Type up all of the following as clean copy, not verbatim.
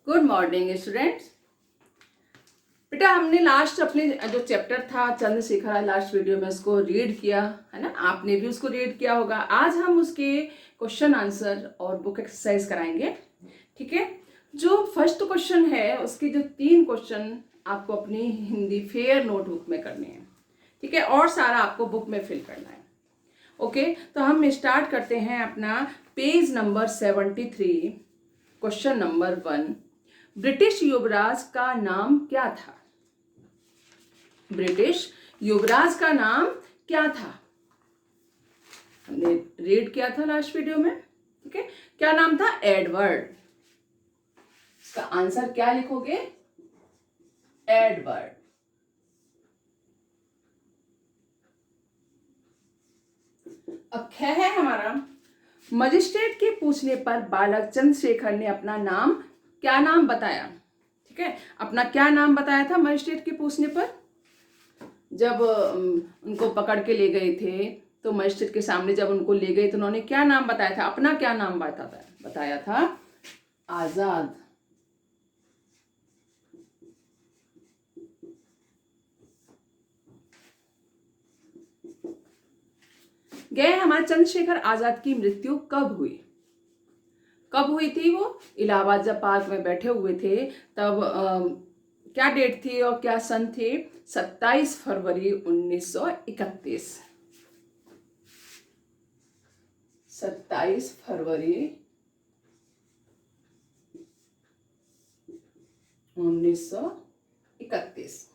Good morning students. बेटा हमने last अपने जो चैप्टर था चंद्रशेखर आजाद, लास्ट वीडियो में उसको रीड किया है ना, आपने भी उसको रीड किया होगा। आज हम उसके क्वेश्चन आंसर और बुक एक्सरसाइज कराएंगे। ठीक है, जो फर्स्ट क्वेश्चन है उसके जो 3 क्वेश्चन आपको अपनी हिंदी फेयर नोटबुक में करने हैं। ठीक है, और सारा आपको बुक में फिल करना है। ओके, तो हम स्टार्ट करते हैं अपना page number 73, question number 1। British युवराज का नाम क्या था? ब्रिटिश युवराज का नाम क्या था? हमने रीड किया था लास्ट वीडियो में। ठीक है, क्या नाम था? एडवर्ड। इसका आंसर क्या लिखोगे? एडवर्ड। अब ख है हमारा, मजिस्ट्रेट के पूछने पर बालक चंद्रशेखर ने अपना नाम क्या नाम बताया? ठीक है, अपना क्या नाम बताया था मजिस्ट्रेट के पूछने पर? जब उनको पकड़ के ले गए थे तो मजिस्ट्रेट के सामने जब उनको ले गए तो उन्होंने क्या नाम बताया था? अपना क्या नाम बताया था? आजाद। गए हमारे चंद्रशेखर आजाद की मृत्यु कब हुई? कब हुई थी वो? इलाहाबाद जब पार्क में बैठे हुए थे तब क्या डेट थी और क्या सन थे? 27 फरवरी 1931। 27 फरवरी 1931।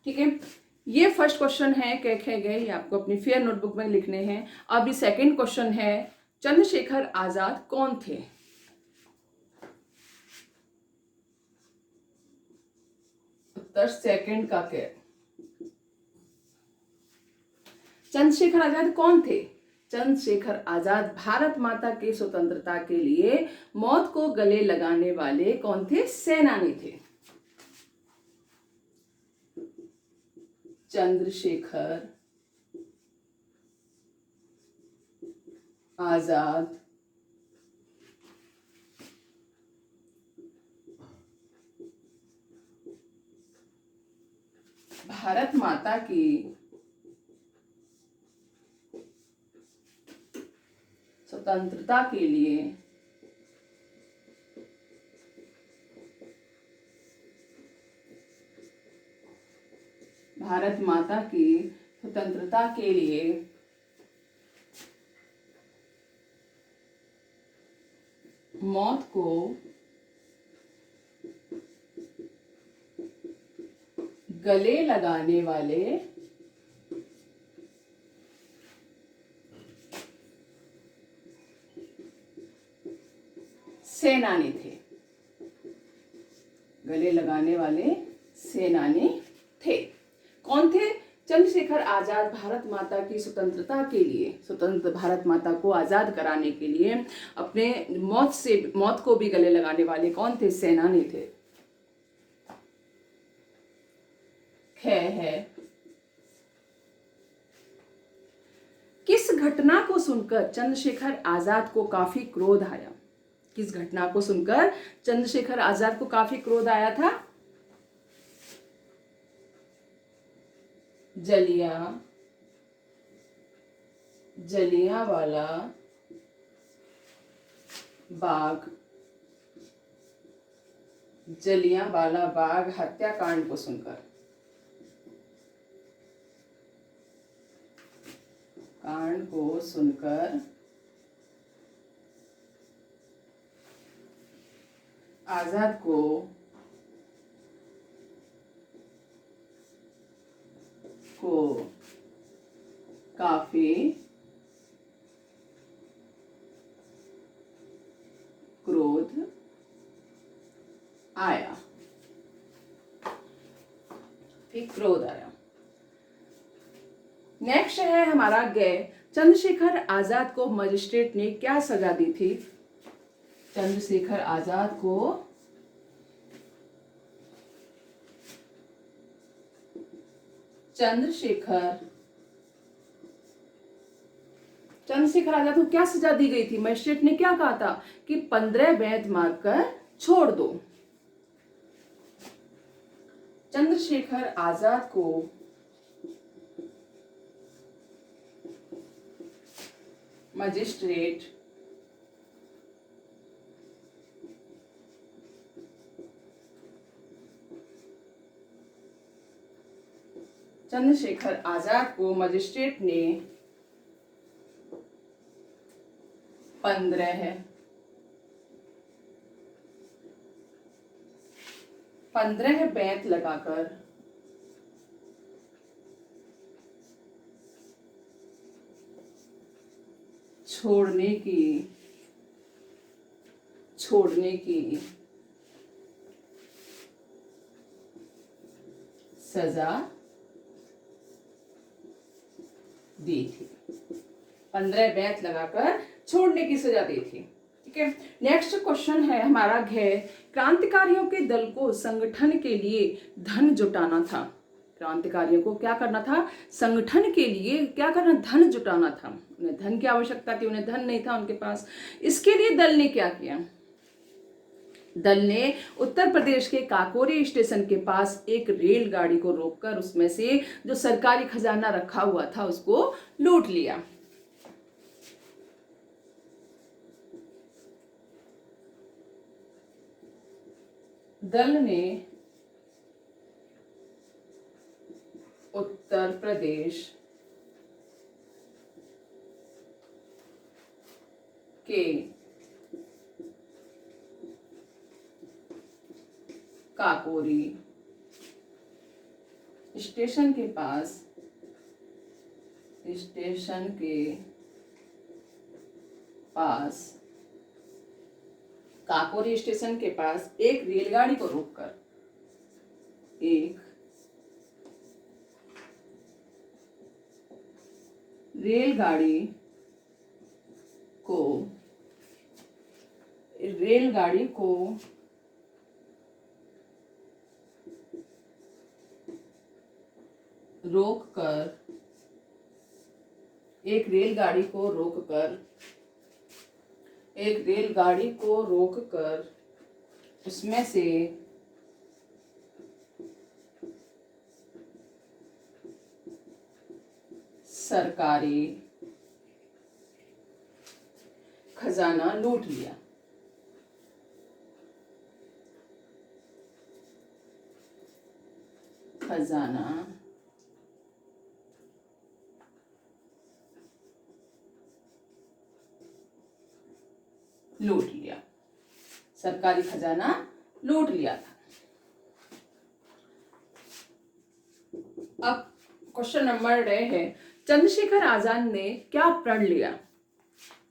ठीक है, ये फर्स्ट क्वेश्चन है, कह गए, ये आपको अपनी फेयर नोटबुक में लिखने हैं। अब ये सेकंड क्वेश्चन है, चंद्रशेखर आजाद कौन थे? उत्तर सेकंड का क्या? चंद्रशेखर आजाद कौन थे? चंद्रशेखर आजाद भारत माता की स्वतंत्रता के लिए मौत को गले लगाने वाले कौन थे? सेनानी थे। चंद्रशेखर आजाद भारत माता की स्वतंत्रता के लिए भारत माता की स्वतंत्रता के लिए मौत को गले लगाने वाले सेनानी थे। गले लगाने वाले सेनानी थे। कौन थे? चंद्रशेखर आजाद भारत माता की स्वतंत्रता के लिए, स्वतंत्र भारत माता को आजाद कराने के लिए अपने मौत को भी गले लगाने वाले कौन थे? सेनानी थे। है किस घटना को सुनकर चंद्रशेखर आजाद को काफी क्रोध आया? किस घटना को सुनकर चंद्रशेखर आजाद को काफी क्रोध आया था? जलियांवाला बाग हत्याकांड को सुनकर। आजाद को काफी क्रोध आया। क्रोध आया। नेक्स्ट है हमारा चंद्रशेखर आजाद को मजिस्ट्रेट ने क्या सजा दी थी? चंद्रशेखर आजाद को चंद्रशेखर आजाद को क्या सजा दी गई थी? मजिस्ट्रेट ने क्या कहा था कि 15 बेंत मारकर छोड़ दो। चंद्रशेखर आजाद को मजिस्ट्रेट चंद्रशेखर आजाद को मजिस्ट्रेट ने 15 बेंत लगाकर छोड़ने की सजा दी थी। 15 बेंत लगाकर छोड़ने की सजा दी थी। ठीक है, नेक्स्ट क्वेश्चन है हमारा घ क्रांतिकारियों के दल को संगठन के लिए धन जुटाना था। क्रांतिकारियों को क्या करना था? संगठन के लिए क्या करना? धन जुटाना था। उन्हें धन की आवश्यकता थी, उन्हें धन नहीं था उनके पास। इसके लिए दल ने क्या किया? दल ने उत्तर प्रदेश के काकोरी स्टेशन के पास एक रेलगाड़ी को रोककर उसमें से जो सरकारी खजाना रखा हुआ था उसको लूट लिया। दल ने उत्तर प्रदेश के काकोरी स्टेशन के पास काकोरी स्टेशन के पास एक रेलगाड़ी को रोककर एक रेलगाड़ी को रोककर उसमें से सरकारी खजाना लूट लिया। सरकारी खजाना लूट लिया था। अब क्वेश्चन नंबर है, चंद्रशेखर आजाद ने क्या प्रण लिया?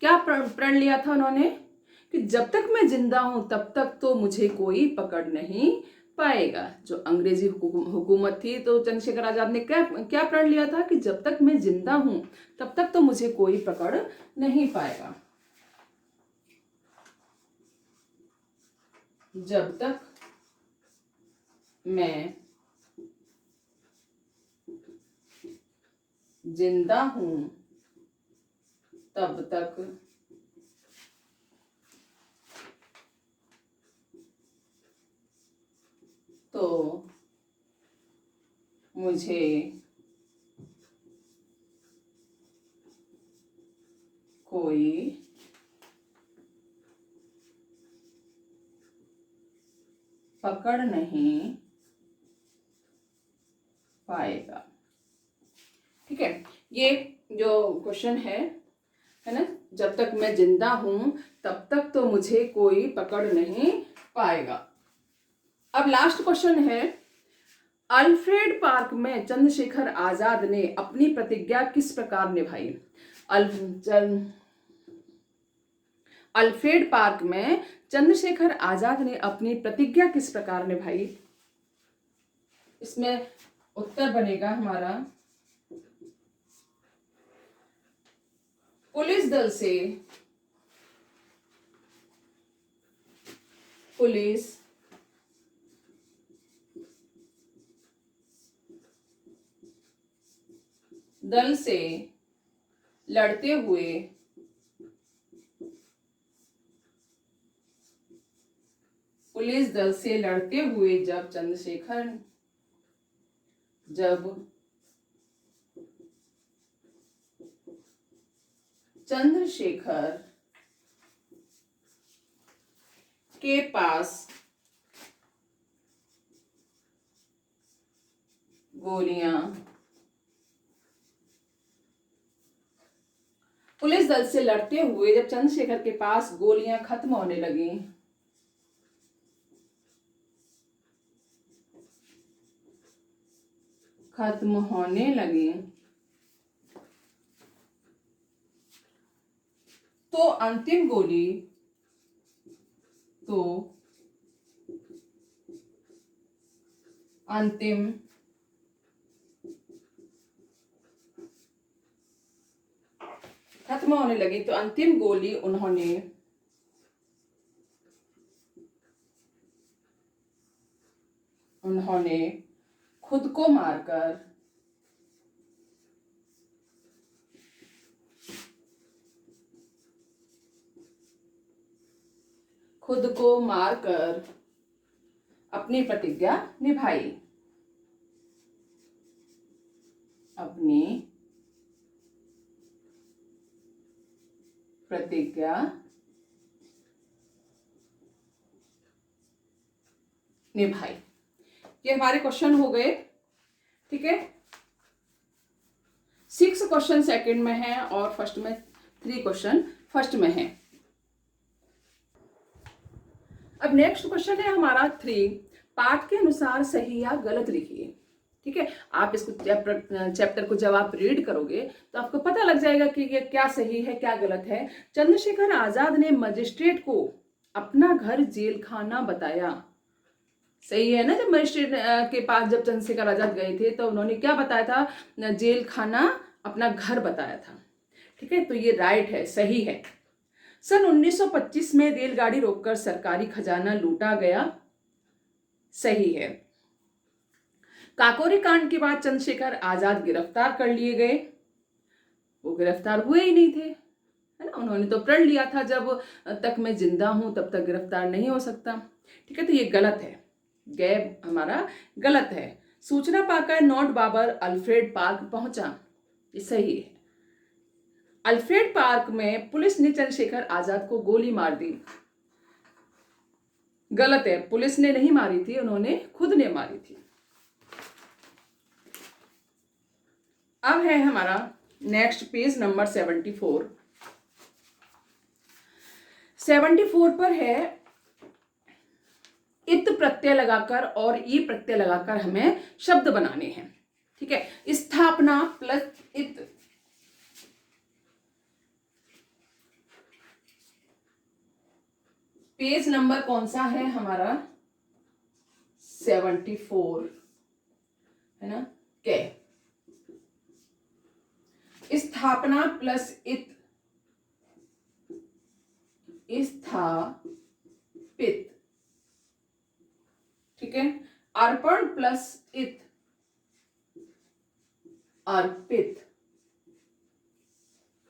क्या प्रण लिया था उन्होंने? कि जब तक मैं जिंदा हूं तब तक तो मुझे कोई पकड़ नहीं पाएगा। जो अंग्रेजी हुकूमत थी तो चंद्रशेखर आजाद ने क्या प्रण लिया था? कि जब तक मैं जिंदा हूं तब तक तो मुझे कोई पकड़ नहीं पाएगा। जब तक मैं जिंदा हूं तब तक तो मुझे कोई पकड़ नहीं पाएगा। ठीक है, ये जो क्वेश्चन है ना, जब तक मैं जिंदा हूं तब तक तो मुझे कोई पकड़ नहीं पाएगा। अब लास्ट क्वेश्चन है, अल्फ्रेड पार्क में चंद्रशेखर आजाद ने अपनी प्रतिज्ञा किस प्रकार निभाई? अल्फ्रेड पार्क में चंद्रशेखर आजाद ने अपनी प्रतिज्ञा किस प्रकार निभाई? इसमें उत्तर बनेगा हमारा, पुलिस दल से लड़ते हुए पुलिस दल से लड़ते हुए जब चंद्रशेखर के पास गोलियां पुलिस दल से लड़ते हुए जब चंद्रशेखर के पास गोलियां खत्म होने लगी, तो अंतिम गोली खत्म होने लगी तो अंतिम गोली उन्होंने खुद को मारकर अपनी प्रतिज्ञा निभाई। ये हमारे क्वेश्चन हो गए। ठीक है, 6 क्वेश्चन सेकंड में है और फर्स्ट में 3 क्वेश्चन फर्स्ट में है। अब नेक्स्ट क्वेश्चन है हमारा 3, पाठ के अनुसार सही या गलत लिखिए। ठीक है, आप इसको चैप्टर को जब आप रीड करोगे तो आपको पता लग जाएगा कि ये क्या सही है क्या गलत है। चंद्रशेखर आजाद ने मजिस्ट्रेट को अपना घर जेल खाना बताया। सही है ना, जब मजिस्ट्रेट के पास जब चंद्रशेखर आजाद गए थे तो उन्होंने क्या बताया था, जेल खाना अपना घर बताया था। ठीक है, तो ये राइट है, सही है। सन 1925 में रेलगाड़ी रोककर सरकारी खजाना लूटा गया। सही है। काकोरी कांड के बाद चंद्रशेखर आजाद गिरफ्तार कर लिए गए। वो गिरफ्तार हुए ही नहीं थे, है ना, उन्होंने तो प्रण लिया था जब तक मैं जिंदा हूं तब तक गिरफ्तार नहीं हो सकता। ठीक है, तो ये गलत है, गैब हमारा गलत है। सूचना पाकर नॉट बाबर अल्फ्रेड पार्क पहुंचा। ये सही है। अल्फ्रेड पार्क में पुलिस ने चंद्रशेखर आजाद को गोली मार दी। गलत है, पुलिस ने नहीं मारी थी, उन्होंने खुद ने मारी थी। अब है हमारा नेक्स्ट पेज नंबर 74। 74 पर है इत प्रत्यय लगाकर और ई प्रत्यय लगाकर हमें शब्द बनाने हैं। ठीक है, स्थापना प्लस इत, पेज नंबर कौन सा है हमारा 74, है ना। क्या स्थापना प्लस इत, स्थापित। ठीक है, अर्पण प्लस इत, अर्पित।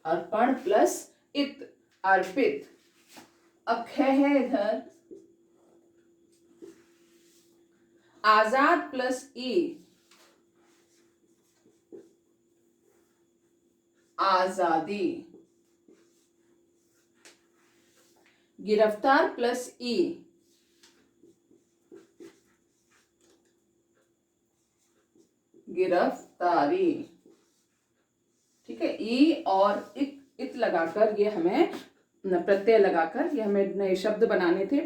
अर्पण प्लस इत, अर्पित। अक्षय है इधर, आजाद प्लस ई, आजादी। गिरफ्तार प्लस ई, गिरफ्तारी। ठीक है, ई और इत लगाकर ये हमें प्रत्यय लगाकर ये हमें नए शब्द बनाने थे।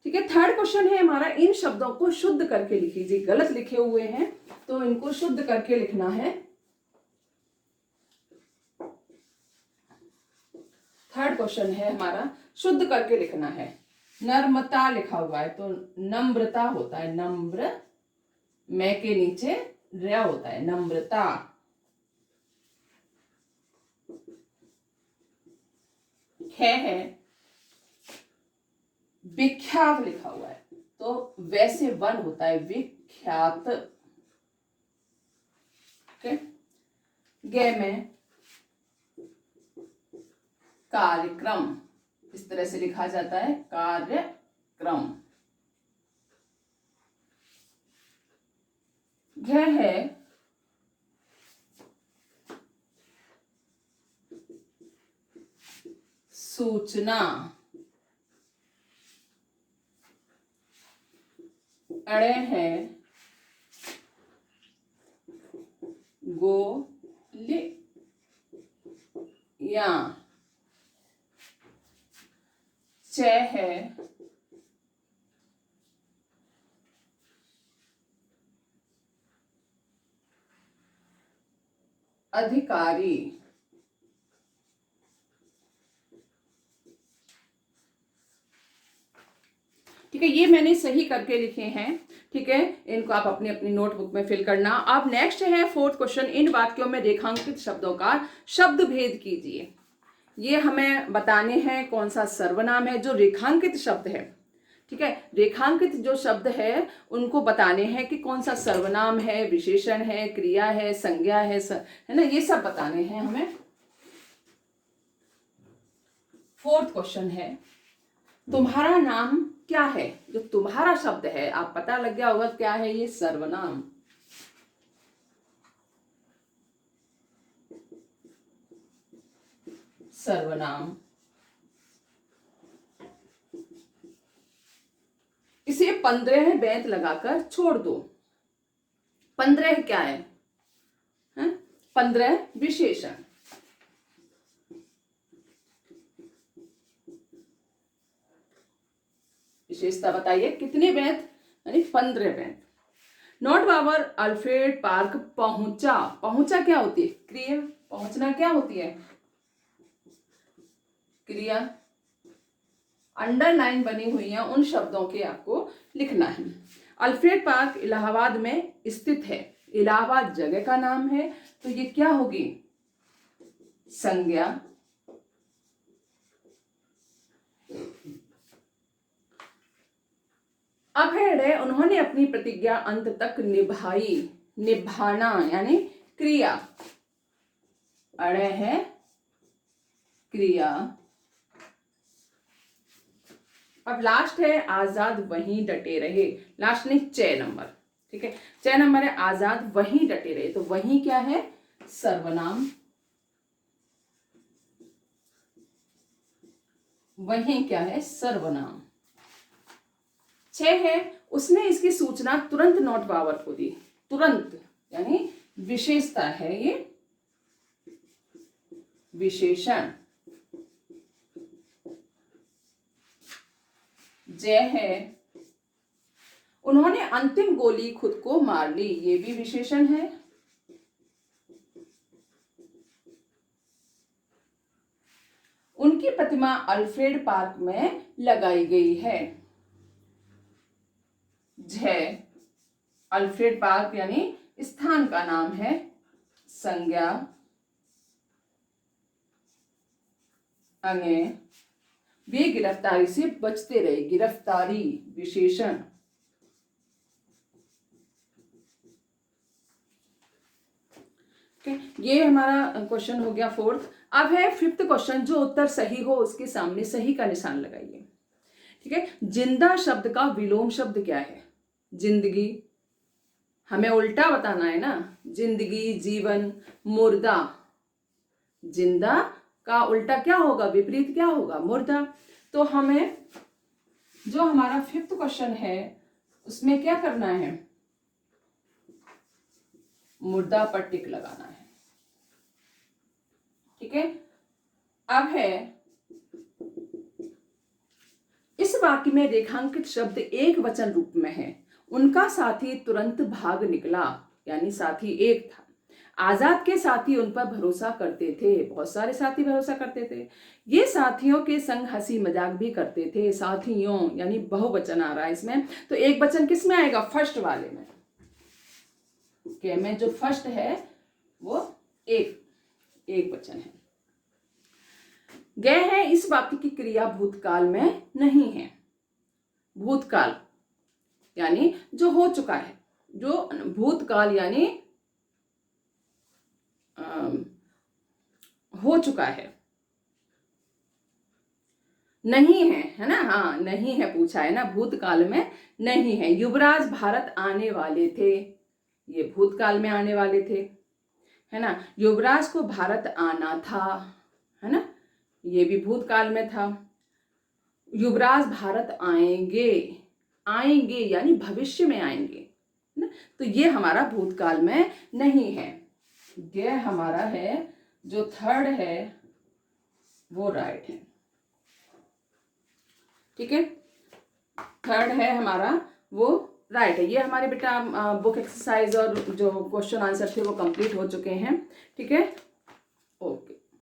ठीक है, थर्ड क्वेश्चन है हमारा, इन शब्दों को शुद्ध करके लिखिए। गलत लिखे हुए हैं तो इनको शुद्ध करके लिखना है। थर्ड क्वेश्चन है हमारा, शुद्ध करके लिखना है। नर्मता लिखा हुआ है तो नम्रता होता है, नम्र, मैं के नीचे र होता है, नम्रता। है विख्यात लिखा हुआ है तो वैसे वन होता है, विख्यात। ओके, गे में कार्यक्रम, इस तरह से लिखा जाता है, कार्यक्रम। यह है सूचना। अड़े है गोली या च है अधिकारी। ठीक है, ये मैंने सही करके लिखे हैं। ठीक है, इनको आप अपनी अपनी नोटबुक में फिल करना। अब नेक्स्ट है फोर्थ क्वेश्चन, इन वाक्यों में रेखांकित शब्दों का शब्द भेद कीजिए। ये हमें बताने हैं कौन सा सर्वनाम है जो रेखांकित शब्द है। ठीक है, रेखांकित जो शब्द है उनको बताने हैं कि कौन सा सर्वनाम है, विशेषण है, क्रिया है, संज्ञा है ना, ये सब बताने हैं हमें। फोर्थ क्वेश्चन है, तुम्हारा नाम क्या है। जो तुम्हारा शब्द है, आप पता लग गया होगा क्या है, ये सर्वनाम। सर्वनाम। इसे 15 बेंत लगाकर छोड़ दो। 15 क्या है? 15 विशेषण। विशेषता बताइए कितने बेंत, यानी 15 बेंत। नॉट बाबर अल्फ्रेड पार्क पहुंचा। पहुंचा क्या होती है? क्रिया। पहुंचना क्या होती है? क्रिया। अंडरलाइन बनी हुई है, उन शब्दों के आपको लिखना है। अल्फ्रेड पार्क इलाहाबाद में स्थित है। इलाहाबाद जगह का नाम है, तो ये क्या होगी? संज्ञा। अब है उन्होंने अपनी प्रतिज्ञा अंत तक निभाई। निभाना यानी क्रिया। अड़े है क्रिया। अब लास्ट है आजाद वहीं डटे रहे। लास्ट नहीं, 6 नंबर। ठीक है, 6 नंबर है आजाद वहीं डटे रहे। तो वहीं क्या है? सर्वनाम। वहीं क्या है? सर्वनाम। 6 है, उसने इसकी सूचना तुरंत नॉट बाबर को दी। तुरंत यानी विशेषता है, ये विशेषण। जय है, उन्होंने अंतिम गोली खुद को मार ली। ये भी विशेषण है। उनकी प्रतिमा अल्फ्रेड पार्क में लगाई गई है। जय अल्फ्रेड पार्क यानी स्थान का नाम है। संज्ञा। अंगे वे गिरफ्तारी से बचते रहे। गिरफ्तारी विशेषण। ये हमारा क्वेश्चन हो गया फोर्थ। अब है फिफ्थ क्वेश्चन, जो उत्तर सही हो उसके सामने सही का निशान लगाइए। ठीक है, जिंदा शब्द का विलोम शब्द क्या है? जिंदगी। हमें उल्टा बताना है ना, जिंदगी, जीवन, मुर्दा। जिंदा का उल्टा क्या होगा? विपरीत क्या होगा? मुर्दा। तो हमें जो हमारा फिफ्थ क्वेश्चन है उसमें क्या करना है? मुर्दा पर टिक लगाना है। ठीक है, अब है इस वाक्य में रेखांकित शब्द एक वचन रूप में है। उनका साथी तुरंत भाग निकला, यानी साथी एक था। आजाद के साथी उन पर भरोसा करते थे। बहुत सारे साथी भरोसा करते थे। ये साथियों के संग हंसी मजाक भी करते थे। साथियों यानी बहुवचन आ रहा है इसमें, तो एक वचन किस में आएगा? फर्स्ट वाले में। के में जो फर्स्ट है वो एक वचन है। गए है इस वाक्य की क्रिया भूतकाल में नहीं है। भूतकाल यानी जो हो चुका है, जो भूतकाल यानी हो चुका है। नहीं है ना? हाँ, नहीं है पूछा है ना, भूतकाल में नहीं है। युवराज भारत आने वाले थे। ये भूतकाल में आने वाले थे, है ना। युवराज को भारत आना था, है ना, ये भी भूतकाल में था। युवराज भारत आएंगे, आएंगे यानी भविष्य में आएंगे, है ना, तो ये हमारा भूतकाल में नहीं है। ये हमारा है जो थर्ड है वो राइट है, ठीक है। थर्ड है हमारा वो राइट है। ये हमारे बेटा बुक एक्सरसाइज और जो क्वेश्चन आंसर थे वो कंप्लीट हो चुके हैं, ठीक है।